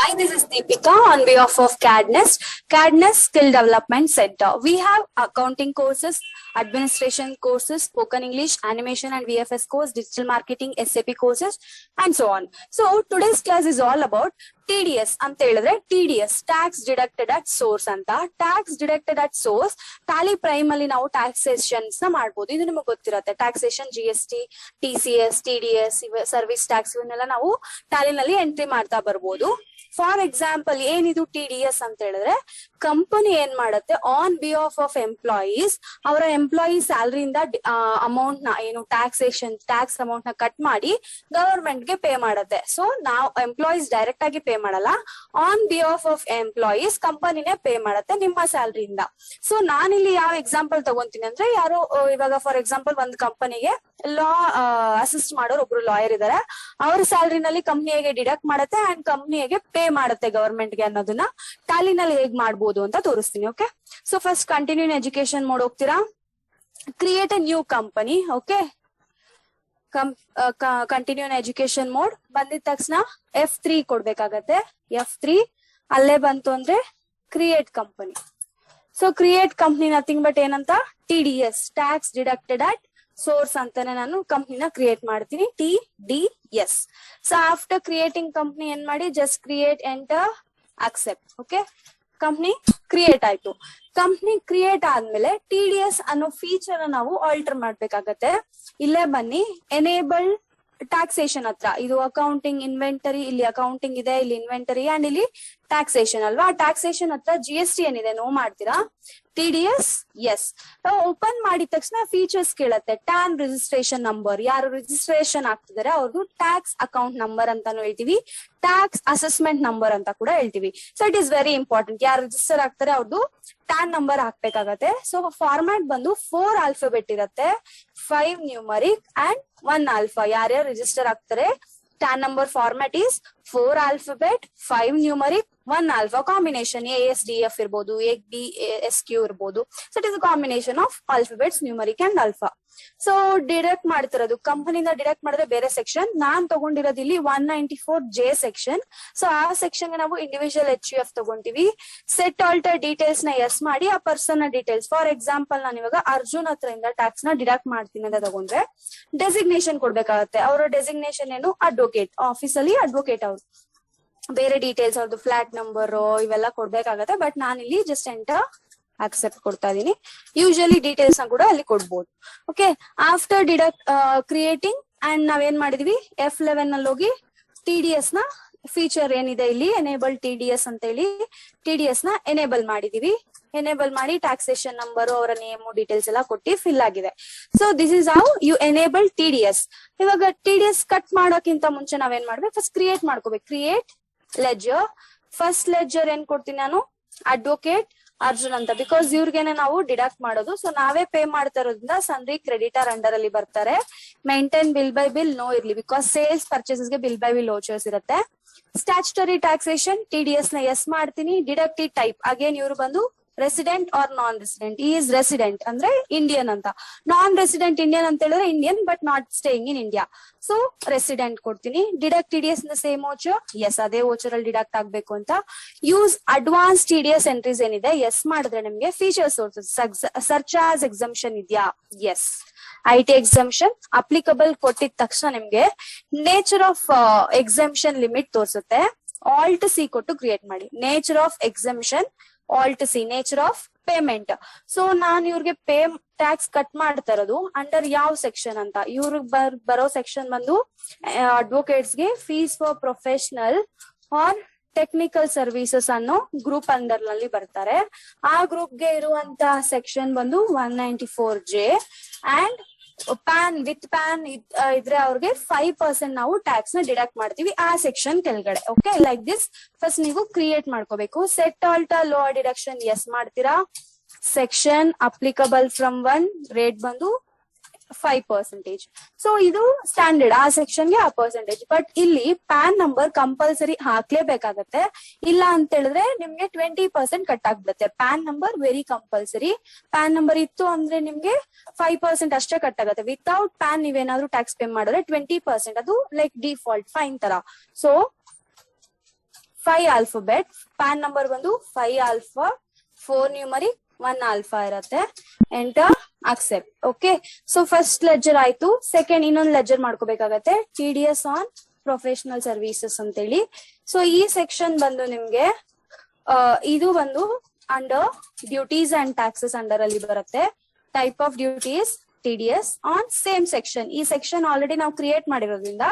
Hi, this is Deepika on behalf of CADNEST Skill Development Center. We have accounting courses, administration courses, spoken English, animation and VFS course, digital marketing, SAP courses, and so on. So today's class is all about TDS ಅಂತ ಹೇಳಿದ್ರೆ TDS tax deducted at source ಅಂತ. Tax deducted at source Tally Prime ಅಲ್ಲಿ ನಾವು taxations ನ ಮಾಡ್ಬೋದು. ಇದು ನಿಮಗೆ ಗೊತ್ತಿರುತ್ತೆ. Taxation GST, TCS, TDS, service tax ಇವನ್ನೆಲ್ಲ ನಾವು ಟ್ಯಾಲಿನಲ್ಲಿ ಎಂಟ್ರಿ ಮಾಡ್ತಾ ಬರ್ಬೋದು. ಫಾರ್ ಎಕ್ಸಾಂಪಲ್ ಏನಿದು TDS ಅಂತ ಹೇಳಿದ್ರೆ ಕಂಪನಿ ಏನ್ ಮಾಡುತ್ತೆ, ಆನ್ ಬಿಹಾಫ್ ಆಫ್ ಎಂಪ್ಲಾಯೀಸ್ ಅವರ ಎಂಪ್ಲಾಯಿ ಸ್ಯಾಲರಿಯಿಂದ ಅಮೌಂಟ್ ನ ಏನು ಟ್ಯಾಕ್ಸ್ ಅಮೌಂಟ್ ನ ಕಟ್ ಮಾಡಿ ಗವರ್ಮೆಂಟ್ ಗೆ ಪೇ ಮಾಡುತ್ತೆ. ಸೊ ನಾವು ಎಂಪ್ಲಾಯೀಸ್ ಡೈರೆಕ್ಟ್ ಆಗಿ ಪೇ ಮಾಡಲ್ಲ, ಆನ್ ಬಿಹಾಫ್ ಆಫ್ ಎಂಪ್ಲಾಯೀಸ್ ಕಂಪನಿನೇ ಪೇ ಮಾಡುತ್ತೆ ನಿಮ್ಮ ಸ್ಯಾಲರಿಯಿಂದ. ಸೊ ನಾನಿಲ್ಲಿ ಯಾವ ಎಕ್ಸಾಂಪಲ್ ತಗೊಂತೀನಿ ಅಂದ್ರೆ, ಯಾರೋ ಇವಾಗ ಫಾರ್ ಎಕ್ಸಾಂಪಲ್ ಒಂದು ಕಂಪನಿಗೆ ಲಾ ಅಸಿಸ್ಟ್ ಮಾಡೋರು ಒಬ್ರು ಲಾಯರ್ ಇದಾರೆ, ಅವ್ರ ಸ್ಯಾಲರಿನಲ್ಲಿ ಕಂಪ್ನಿ ಹೇಗೆ ಡಿಡಕ್ಟ್ ಮಾಡುತ್ತೆ ಅಂಡ್ ಕಂಪ್ನಿ ಹೇಗೆ ಪೇ ಮಾಡುತ್ತೆ ಗವರ್ಮೆಂಟ್ ಗೆ ಅನ್ನೋದನ್ನ ಟ್ಯಾಲಿನಲ್ಲಿ ಹೇಗ್ ಮಾಡ್ಬೋದು ಅಂತ ತೋರಿಸ್ತೀನಿ. Okay, so first continue in education mode ಹೋಗ್ತೀರಾ. Create a new company. Okay, continue in education mode ಬಂದಿದ ತಕ್ಷಣ F3 ಕೊಡ್ಬೇಕಾಗತ್ತೆ. F3 ಅಲ್ಲೇ ಬಂತು ಅಂದ್ರೆ create company. So create company nothing but ಏನಂತ, TDS tax deducted at source ಅಂತಾನೆ ನಾನು ಕಂಪ್ನಿನ ಕ್ರಿಯೇಟ್ ಮಾಡ್ತೀನಿ, TDS. So after creating company ಏನ್ ಮಾಡಿ, just create, enter, accept. Okay, company create ಆಯ್ತು. ಕಂಪ್ನಿ ಕ್ರಿಯೇಟ್ ಆದ್ಮೇಲೆ TDS ಅನ್ನೋ ಫೀಚರ್ ನಾವು ಆಲ್ಟರ್ ಮಾಡ್ಬೇಕಾಗತ್ತೆ. ಇಲ್ಲೇ ಬನ್ನಿ, ಎನೇಬಲ್ ಟ್ಯಾಕ್ಸೇಷನ್ ಹತ್ರ, ಇದು ಅಕೌಂಟಿಂಗ್ ಇನ್ವೆಂಟರಿ, ಇಲ್ಲಿ ಅಕೌಂಟಿಂಗ್ ಇದೆ, ಇಲ್ಲಿ ಇನ್ವೆಂಟರಿ ಅಂಡ್ ಇಲ್ಲಿ ಟ್ಯಾಕ್ಸೇಷನ್ ಅಲ್ವಾ. ಟ್ಯಾಕ್ಸೇಷನ್ ಹತ್ರ GST ಏನಿದೆ ನೋ ಮಾಡ್ತೀರಾ, TDS ಎಸ್. ಓಪನ್ ಮಾಡಿದ ತಕ್ಷಣ ಫೀಚರ್ಸ್ ಕೇಳತ್ತೆ. ಟ್ಯಾನ್ ರಿಜಿಸ್ಟ್ರೇಷನ್ ನಂಬರ್, ಯಾರು ರಿಜಿಸ್ಟ್ರೇಷನ್ ಆಗ್ತಿದಾರೆ ಅವ್ರದ್ದು ಟ್ಯಾಕ್ಸ್ ಅಕೌಂಟ್ ನಂಬರ್ ಅಂತಾನು ಹೇಳ್ತೀವಿ, ಟ್ಯಾಕ್ಸ್ ಅಸೆಸ್ಮೆಂಟ್ ನಂಬರ್ ಅಂತ ಕೂಡ ಹೇಳ್ತೀವಿ. So it is very important. ಯಾರು ರಿಜಿಸ್ಟರ್ ಆಗ್ತಾರೆ ಅವ್ರದ್ದು ಟ್ಯಾನ್ ನಂಬರ್ ಹಾಕ್ಬೇಕಾಗತ್ತೆ. ಸೊ ಫಾರ್ಮ್ಯಾಟ್ ಬಂದು 4 ಆಲ್ಫಾಬೆಟ್ ಇರುತ್ತೆ, 5 ನ್ಯೂಮರಿಕ್ ಅಂಡ್ 1 ಆಲ್ಫಾ. ಯಾರ್ಯಾರು ರಿಜಿಸ್ಟರ್ ಆಗ್ತಾರೆ, tan number format is 4 alphabet, 5 numeric, 1 alpha. Combination ASDF ಇರ್ಬೋದು, ADSQ ಇರ್ಬೋದು. So it is a combination of alphabets, numeric and alpha. So deduct ಮಾಡ್ತಿರೋದು ಕಂಪನಿಯಿಂದ deduct ಮಾಡಿದ್ರೆ ಬೇರೆ ಸೆಕ್ಷನ್. ನಾನ್ ತಗೊಂಡಿರೋದು ಇಲ್ಲಿ 194J ಸೆಕ್ಷನ್. ಸೊ ಆ ಸೆಕ್ಷನ್ ಗೆ ನಾವು ಇಂಡಿವಿಜುವಲ್ HUF ತಗೊಂತೀವಿ. ಸೆಟ್ ಆಲ್ಟರ್ ಡೀಟೇಲ್ಸ್ ನ ಎಸ್ ಮಾಡಿ, ಆ ಪರ್ಸನ್ ನ ಡೀಟೇಲ್ಸ್, ಫಾರ್ ಎಕ್ಸಾಂಪಲ್ ನಾನು ಇವಾಗ ಅರ್ಜುನ್ ಹತ್ರದಿಂದ ಟ್ಯಾಕ್ಸ್ ನ ಡಿಡಕ್ಟ್ ಮಾಡ್ತೀನಿ ಅಂತ ತಗೊಂಡ್ರೆ ಡೆಸಿಗ್ನೇಷನ್ ಕೊಡ್ಬೇಕಾಗತ್ತೆ. ಅವರ ಡೆಸಿಗ್ನೇಷನ್ ಏನು, ಅಡ್ವೊಕೇಟ್, ಆಫೀಸ್ ಅಲ್ಲಿ ಅಡ್ವೊಕೇಟ್. ಅವ್ರು ಬೇರೆ ಡೀಟೇಲ್ಸ್ ಅವ್ರದ್ದು ಫ್ಲಾಟ್ ನಂಬರ್ ಇವೆಲ್ಲ ಕೊಡ್ಬೇಕಾಗತ್ತೆ. ಬಟ್ ನಾನಿಲ್ಲಿ ಜಸ್ಟ್ ಎಂಟರ್, ಅಕ್ಸೆಪ್ಟ್ ಕೊಡ್ತಾ ಇದೀನಿ. ಯೂಶಲಿ ಡೀಟೇಲ್ಸ್ ನ ಕೂಡ ಅಲ್ಲಿ ಕೊಡ್ಬೋದು. ಓಕೆ, ಆಫ್ಟರ್ ಕ್ರಿಯೇಟಿಂಗ್ ಅಂಡ್ ನಾವೇನ್ ಮಾಡಿದೀವಿ, F11 ನಲ್ಲಿ ಹೋಗಿ TDS ನ ಫೀಚರ್ ಏನಿದೆ ಇಲ್ಲಿ, ಎನೇಬಲ್ TDS ಅಂತ ಹೇಳಿ TDS ನ ಎನೇಬಲ್ ಮಾಡಿದೀವಿ. ಎನೇಬಲ್ ಮಾಡಿ ಟ್ಯಾಕ್ಸೇಷನ್ ನಂಬರ್, ಅವರ ನೇಮು, ಡೀಟೇಲ್ಸ್ ಎಲ್ಲ ಕೊಟ್ಟಿ ಫಿಲ್ ಆಗಿದೆ. So this is how you enable TDS. ಇವಾಗ TDS ಕಟ್ ಮಾಡೋಕ್ಕಿಂತ ಮುಂಚೆ ನಾವೇನ್ ಮಾಡ್ಬೇಕು, ಫಸ್ಟ್ ಕ್ರಿಯೇಟ್ ಮಾಡ್ಕೋಬೇಕು. Create ledger. ಫಸ್ಟ್ ಲೆಡ್ಜರ್ ಏನ್ ಕೊಡ್ತೀನಿ ನಾನು, ಅಡ್ವೊಕೇಟ್ ಅರ್ಜುನ್ ಅಂತ, ಬಿಕಾಸ್ ಇವ್ರಿಗೇನೆ ನಾವು ಡಿಡಕ್ಟ್ ಮಾಡೋದು. ಸೊ ನಾವೇ ಪೇ ಮಾಡ್ತಾ ಇರೋದ್ರಿಂದ ಸನ್ರಿ ಕ್ರೆಡಿಟರ್ ಅಂಡರ್ ಅಲ್ಲಿ ಬರ್ತಾರೆ. ಮೇಂಟೈನ್ ಬಿಲ್ ಬೈ ಬಿಲ್ ನೋ ಇರ್ಲಿ, ಬಿಕಾಸ್ ಸೇಲ್ಸ್ ಪರ್ಚೇಸಸ್ ಗೆ ಬಿಲ್ ಬೈ ಬಿಲ್ ವೋಚರ್ಸ್ ಇರುತ್ತೆ. ಸ್ಟ್ಯಾಚ್ಯುಟರಿ ಟ್ಯಾಕ್ಸೇಷನ್ TDS ನ ಎಸ್ ಮಾಡ್ತೀನಿ. ಡಿಡಕ್ಟಿವ್ ಟೈಪ್ ಅಗೇನ್ ಇವ್ರು ಬಂದು resident or non resident. Is resident ಅಂದ್ರೆ ಇಂಡಿಯನ್ ಅಂತ, ನಾನ್ ರೆಸಿಡೆಂಟ್ ಇಂಡಿಯನ್ ಅಂತ ಹೇಳಿದ್ರೆ Indian but not staying in India. So resident ಕೊಡ್ತೀನಿ. ಡಿಡಕ್ಟ್ TDS ನ ಸೇಮ್ ವೋಚರ್, ಎಸ್ ಅದೇ ವೋಚರ್ ಅಲ್ಲಿ ಡಿಡಕ್ಟ್ ಆಗ್ಬೇಕು ಅಂತ. ಯೂಸ್ ಅಡ್ವಾನ್ಸ್ TDS ಎಂಟ್ರೀಸ್ ಏನಿದೆ ಎಸ್ ಮಾಡಿದ್ರೆ ನಿಮ್ಗೆ ಫೀಚರ್ಸ್ ಸರ್ಚ್ ಆಸ್ ಎಕ್ಸಂಪ್ಷನ್ ಇದೆಯಾ, ಎಸ್. IT ಎಕ್ಸಂಪ್ಷನ್ ಅಪ್ಲಿಕಬಲ್ ಕೊಟ್ಟಿದ ತಕ್ಷಣ ನಿಮ್ಗೆ ನೇಚರ್ ಆಫ್ ಎಕ್ಸಂಪ್ಷನ್ ಲಿಮಿಟ್ ತೋರಿಸುತ್ತೆ. Alt C ಕೊಟ್ಟು ಕ್ರಿಯೇಟ್ ಮಾಡಿ. Nature of exemption, Alt C, nature of payment. So ನಾನ್ ಇವ್ರಿಗೆ ಟ್ಯಾಕ್ಸ್ ಕಟ್ ಮಾಡ್ತಾ ಇರೋದು ಅಂಡರ್ ಯಾವ ಸೆಕ್ಷನ್ ಅಂತ, ಇವ್ರಿಗೆ ಬರೋ ಸೆಕ್ಷನ್ ಬಂದು ಅಡ್ವೊಕೇಟ್ಸ್ ಗೆ fees for professional or technical services ಅನ್ನೋ ಗ್ರೂಪ್ ಅಂಡರ್ ನಲ್ಲಿ ಬರ್ತಾರೆ. ಆ ಗ್ರೂಪ್ ಗೆ ಇರುವಂತ ಸೆಕ್ಷನ್ ಬಂದು 194J. And PAN with PAN ಇದ್ರೆ ಅವ್ರಿಗೆ 5% ನಾವು ಟ್ಯಾಕ್ಸ್ ನ ಡಿಡಕ್ಟ್ ಮಾಡ್ತೀವಿ ಆ ಸೆಕ್ಷನ್ ಕೆಳಗಡೆ. Okay, like this. ಫಸ್ಟ್ ನೀವು ಕ್ರಿಯೇಟ್ ಮಾಡ್ಕೋಬೇಕು. Set alter low deduction yes ಮಾಡ್ತೀರಾ. ಸೆಕ್ಷನ್ ಅಪ್ಲಿಕಬಲ್ ಫ್ರಮ್ 1, ರೇಟ್ ಬಂದು 5%. ಸೊ ಇದು ಸ್ಟ್ಯಾಂಡರ್ಡ್, ಆ ಸೆಕ್ಷನ್ ಗೆ ಆ ಪರ್ಸೆಂಟೇಜ್. ಬಟ್ ಇಲ್ಲಿ ಪ್ಯಾನ್ ನಂಬರ್ ಕಂಪಲ್ಸರಿ ಹಾಕ್ಲೇಬೇಕಾಗತ್ತೆ. ಇಲ್ಲ ಅಂತ ಹೇಳಿದ್ರೆ ನಿಮ್ಗೆ 20% ಕಟ್ ಆಗ್ಬಿಡುತ್ತೆ. PAN number very compulsory. PAN number ಇತ್ತು ಅಂದ್ರೆ ನಿಮ್ಗೆ 5% ಅಷ್ಟೇ ಕಟ್ ಆಗುತ್ತೆ. ವಿತೌಟ್ ಪ್ಯಾನ್ ನೀವೇನಾದ್ರೂ ಟ್ಯಾಕ್ಸ್ ಪೇ ಮಾಡಿದ್ರೆ 20%, ಅದು ಲೈಕ್ ಡಿಫಾಲ್ಟ್ ಫೈನ್ ತರ. ಸೊ 5 ಆಲ್ಫಾಬೆಟ್, ಪ್ಯಾನ್ ನಂಬರ್ ಬಂದು 5 ಆಲ್ಫಾ, 4 ನ್ಯೂಮರಿಕ್, 1 ಆಲ್ಫಾ ಇರತ್ತೆ. Enter, accept. Okay, so first leisure ಆಯ್ತು. ಸೆಕೆಂಡ್ ಇನ್ನೊಂದು ಲೆಜರ್ ಮಾಡ್ಕೋಬೇಕಾಗತ್ತೆ, TDS ಆನ್ ಪ್ರೊಫೆಷನಲ್ ಸರ್ವಿಸಸ್ ಅಂತೇಳಿ. ಸೊ ಈ ಸೆಕ್ಷನ್ ಬಂದು ನಿಮ್ಗೆ ಇದು ಬಂದು under duties and taxes under ಅಲ್ಲಿ ಬರುತ್ತೆ. Type of duties TDS on same section. ಈ ಸೆಕ್ಷನ್ ಆಲ್ರೆಡಿ ನಾವು ಕ್ರಿಯೇಟ್ ಮಾಡಿರೋದ್ರಿಂದ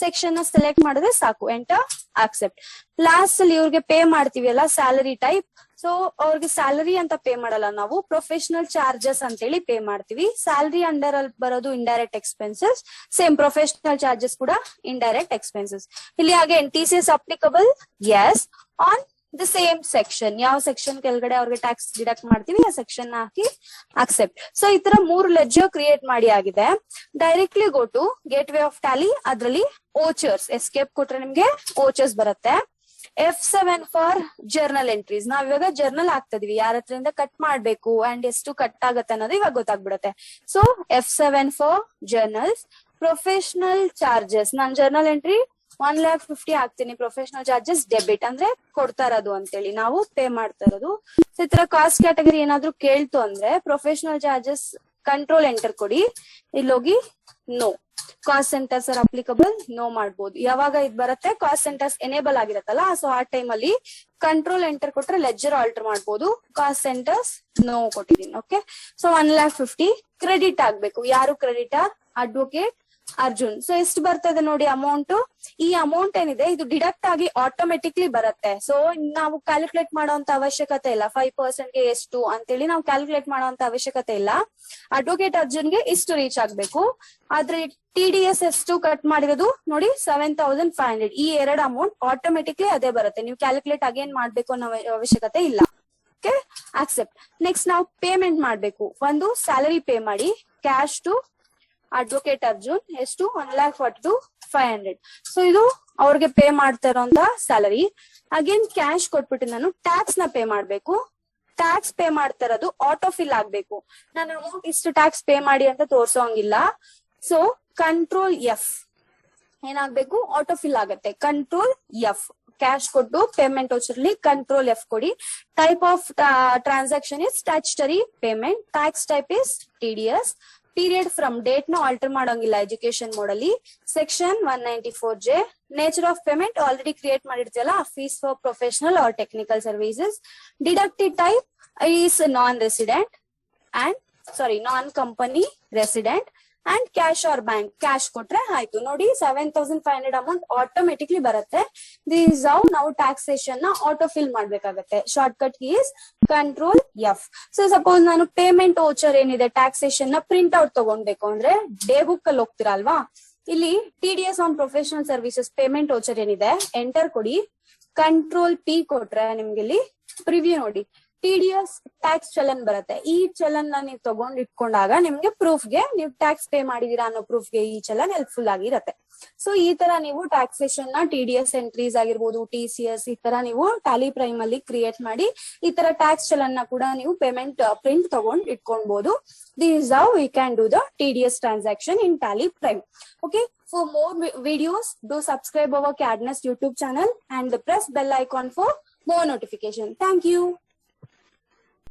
ಸೆಕ್ಷನ್ ನ ಸೆಲೆಕ್ಟ್ ಮಾಡಿದ್ರೆ ಸಾಕು. Enter, accept. ಲಾಸ್ಟ್ ಅಲ್ಲಿ ಇವ್ರಿಗೆ ಪೇ ಮಾಡ್ತೀವಿ ಅಲ್ಲ, ಸ್ಯಾಲರಿ ಟೈಪ್. ಸೊ ಅವ್ರಿಗೆ ಸ್ಯಾಲರಿ ಅಂತ ಪೇ ಮಾಡಲ್ಲ, ನಾವು ಪ್ರೊಫೆಷನಲ್ ಚಾರ್ಜಸ್ ಅಂತೇಳಿ ಪೇ ಮಾಡ್ತೀವಿ. ಸ್ಯಾಲರಿ ಅಂಡರ್ ಅಲ್ಲಿ ಬರೋದು indirect expenses, same professional charges ಕೂಡ ಇಂಡೈರೆಕ್ಟ್ ಎಕ್ಸ್ಪೆನ್ಸಸ್. ಇಲ್ಲಿ ಹಾಗೆ TCS applicable, yes, on the same section. ಯಾವ ಸೆಕ್ಷನ್ ಕೆಳಗಡೆ ಅವ್ರಿಗೆ ಟ್ಯಾಕ್ಸ್ ಡಿಡಕ್ಟ್ ಮಾಡ್ತೀವಿ ಆ ಸೆಕ್ಷನ್ ಹಾಕಿ ಅಕ್ಸೆಪ್ಟ್. ಸೊ ಈ ತರ 3 ಲೆಜರ್ ಕ್ರಿಯೇಟ್ ಮಾಡಿ ಆಗಿದೆ. Directly go to gateway of Tally. ಅದ್ರಲ್ಲಿ ಓಚರ್ಸ್ ಎಸ್ಕೇಪ್ ಕೊಟ್ರೆ ನಿಮ್ಗೆ ಓಚರ್ಸ್ ಬರುತ್ತೆ. F7 for journal entries. ನಾವ್ ಇವಾಗ ಜರ್ನಲ್ ಆಗ್ತಾ ಇದೀವಿ, ಯಾರ ಹತ್ರದಿಂದ ಕಟ್ ಮಾಡ್ಬೇಕು ಅಂಡ್ ಎಷ್ಟು ಕಟ್ ಆಗತ್ತೆ ಅನ್ನೋದು ಇವಾಗ ಗೊತ್ತಾಗ್ಬಿಡುತ್ತೆ. So F7 for journals. Professional charges, non journal entry 1,50,000 ಹಾಕ್ತೀನಿ. ಪ್ರೊಫೆಷನಲ್ ಚಾರ್ಜಸ್ ಡೆಬಿಟ್ ಅಂದ್ರೆ ಕೊಡ್ತಾ ಇರೋದು ಅಂತೇಳಿ, ನಾವು ಪೇ ಮಾಡ್ತಾ ಇರೋದು. ಸೊ ಈ ತರ ಕಾಸ್ಟ್ ಕ್ಯಾಟಗರಿ ಏನಾದ್ರು ಕೇಳ್ತು ಅಂದ್ರೆ ಪ್ರೊಫೆಷನಲ್ ಚಾರ್ಜಸ್ ಕಂಟ್ರೋಲ್ ಎಂಟರ್ ಕೊಡಿ. ಇಲ್ಲೋಗಿ no. Cost centres are applicable, no ಮಾಡ್ಬೋದು. ಯಾವಾಗ ಇದ್ ಬರುತ್ತೆ, ಕಾಸ್ಟ್ ಸೆಂಟರ್ಸ್ ಎನೇಬಲ್ ಆಗಿರತ್ತಲ್ಲ, ಸೊ ಆ ಟೈಮ್ ಅಲ್ಲಿ ಕಂಟ್ರೋಲ್ ಎಂಟರ್ ಕೊಟ್ರೆ ಲೆಜರ್ ಆಲ್ಟರ್ ಮಾಡ್ಬೋದು. ಕಾಸ್ಟ್ ಸೆಂಟರ್ಸ್ ನೋ ಕೊಟ್ಟಿದ್ದೀನಿ. ಓಕೆ, ಸೊ 1,50,000 ಕ್ರೆಡಿಟ್ ಆಗ್ಬೇಕು. ಯಾರು ಕ್ರೆಡಿಟ್? ಅಡ್ವೊಕೇಟ್ ಅರ್ಜುನ್. ಸೊ ಎಷ್ಟು ಬರ್ತದೆ ನೋಡಿ ಅಮೌಂಟ್. ಈ ಅಮೌಂಟ್ ಏನಿದೆ ಇದು ಡಿಡಕ್ಟ್ ಆಗಿ ಆಟೋಮೆಟಿಕ್ಲಿ ಬರುತ್ತೆ. ಸೊ ನಾವು ಕ್ಯಾಲ್ಕುಲೇಟ್ ಮಾಡೋಂತ ಅವಶ್ಯಕತೆ ಇಲ್ಲ. 5% ಗೆ ಎಷ್ಟು ಅಂತೇಳಿ ನಾವು ಕ್ಯಾಲ್ಕುಲೇಟ್ ಮಾಡೋಂತ ಅವಶ್ಯಕತೆ ಇಲ್ಲ. ಅಡ್ವೊಕೇಟ್ ಅರ್ಜುನ್ಗೆ ಇಷ್ಟು ರೀಚ್ ಆಗ್ಬೇಕು. ಆದ್ರೆ TDS ಎಷ್ಟು ಕಟ್ ಮಾಡಿರೋದು ನೋಡಿ, 7,500. ಈ 2 ಅಮೌಂಟ್ ಆಟೋಮೆಟಿಕ್ಲಿ ಅದೇ ಬರುತ್ತೆ. ನೀವು ಕ್ಯಾಲ್ಕುಲೇಟ್ ಅಗೇನ್ ಮಾಡ್ಬೇಕು ಅನ್ನೋ ಅವಶ್ಯಕತೆ ಇಲ್ಲ. Okay, accept. ನೆಕ್ಸ್ಟ್ ನಾವು ಪೇಮೆಂಟ್ ಮಾಡ್ಬೇಕು. ಒಂದು ಸ್ಯಾಲರಿ ಪೇ ಮಾಡಿ, ಕ್ಯಾಶ್ ಟು ಅಡ್ವೊಕೇಟ್ ಅರ್ಜುನ್. ಎಷ್ಟು? 1,42,500. ಸೊ ಇದು ಅವ್ರಿಗೆ ಪೇ ಮಾಡ್ತಾ ಇರೋಂತ ಸ್ಯಾಲರಿ. ಅಗೇನ್ ಕ್ಯಾಶ್ ಕೊಟ್ಬಿಟ್ಟು ನಾನು ಟ್ಯಾಕ್ಸ್ ನ ಪೇ ಮಾಡ್ಬೇಕು. ಟ್ಯಾಕ್ಸ್ ಪೇ ಮಾಡ್ತಾ ಇರೋದು ಆಟೋ ಫಿಲ್ ಆಗ್ಬೇಕು. ನಾನು ಅಮೌಂಟ್ ಇಷ್ಟು ಟ್ಯಾಕ್ಸ್ ಪೇ ಮಾಡಿ ಅಂತ ತೋರ್ಸೋಂಗಿಲ್ಲ. ಸೊ ಕಂಟ್ರೋಲ್ F ಏನಾಗ್ಬೇಕು, ಆಟೋ ಫಿಲ್ ಆಗತ್ತೆ. Control F. ಕ್ಯಾಶ್ ಕೊಟ್ಟು ಪೇಮೆಂಟ್ ವೋಚರ್ಲಿ ಕಂಟ್ರೋಲ್ F ಕೊಡಿ. Type of transaction is statutory payment. Tax type is TDS. Period from date ನ ಆಲ್ಟರ್ ಮಾಡೋಂಗಿಲ್ಲ ಎಜುಕೇಶನ್ ಮೋಡ್ ಅಲ್ಲಿ. Section 194J. Nature of payment already create ಮಾಡಿರ್ತೀವಲ್ಲ, fees for professional or technical services. Deducted type is non resident and non company resident and cash or bank. Cash ಕೊಟ್ರೆ ಆಯ್ತು. ನೋಡಿ 7,500 amount automatically ಬರುತ್ತೆ. This how ನಾವು taxation ನ auto fill ಮಾಡ್ಬೇಕಾಗತ್ತೆ. Short cut is control F. So suppose ನಾನು payment voucher ಏನಿದೆ taxation ನ ಪ್ರಿಂಟ್ ಔಟ್ ತಗೊಂಡ್ಬೇಕು ಅಂದ್ರೆ ಡೇ ಬುಕ್ ಅಲ್ಲಿ ಹೋಗ್ತಿರಲ್ವಾ, ಇಲ್ಲಿ TDS on professional services payment voucher ಏನಿದೆ ಎಂಟರ್ ಕೊಡಿ. ಕಂಟ್ರೋಲ್ P ಕೊಟ್ರೆ ನಿಮ್ಗೆ ಇಲ್ಲಿ ಪ್ರಿವ್ಯೂ ನೋಡಿ TDS ಟ್ಯಾಕ್ಸ್ ಚಲನ್ ಬರುತ್ತೆ. ಈ ಚಲನ್ ನೀವು ತಗೊಂಡ್ ಇಟ್ಕೊಂಡಾಗ ನಿಮ್ಗೆ ಪ್ರೂಫ್ಗೆ ನೀವು ಟ್ಯಾಕ್ಸ್ ಪೇ ಮಾಡಿದೀರಾ ಅನ್ನೋ ಪ್ರೂಫ್ಗೆ ಈ ಚಲನ್ ಹೆಲ್ಪ್ಫುಲ್ ಆಗಿರತ್ತೆ. ಸೊ ಈ ತರ ನೀವು ಟ್ಯಾಕ್ಸೇಷನ್ ನ TDS ಎಂಟ್ರೀಸ್ ಆಗಿರ್ಬೋದು, TCS ಈ ತರ ನೀವು ಟ್ಯಾಲಿ ಪ್ರೈಮ್ ಅಲ್ಲಿ ಕ್ರಿಯೇಟ್ ಮಾಡಿ ಈ ತರ ಟ್ಯಾಕ್ಸ್ ಚಲನ್ ನ ಕೂಡ ನೀವು ಪೇಮೆಂಟ್ ಪ್ರಿಂಟ್ ತಗೊಂಡ್ ಇಟ್ಕೊಳ್ಬಹುದು. This is how we can do the TDS transaction in Tally Prime. Okay, for more videos, do subscribe our Cadness YouTube channel and press bell icon for more notification. Thank you.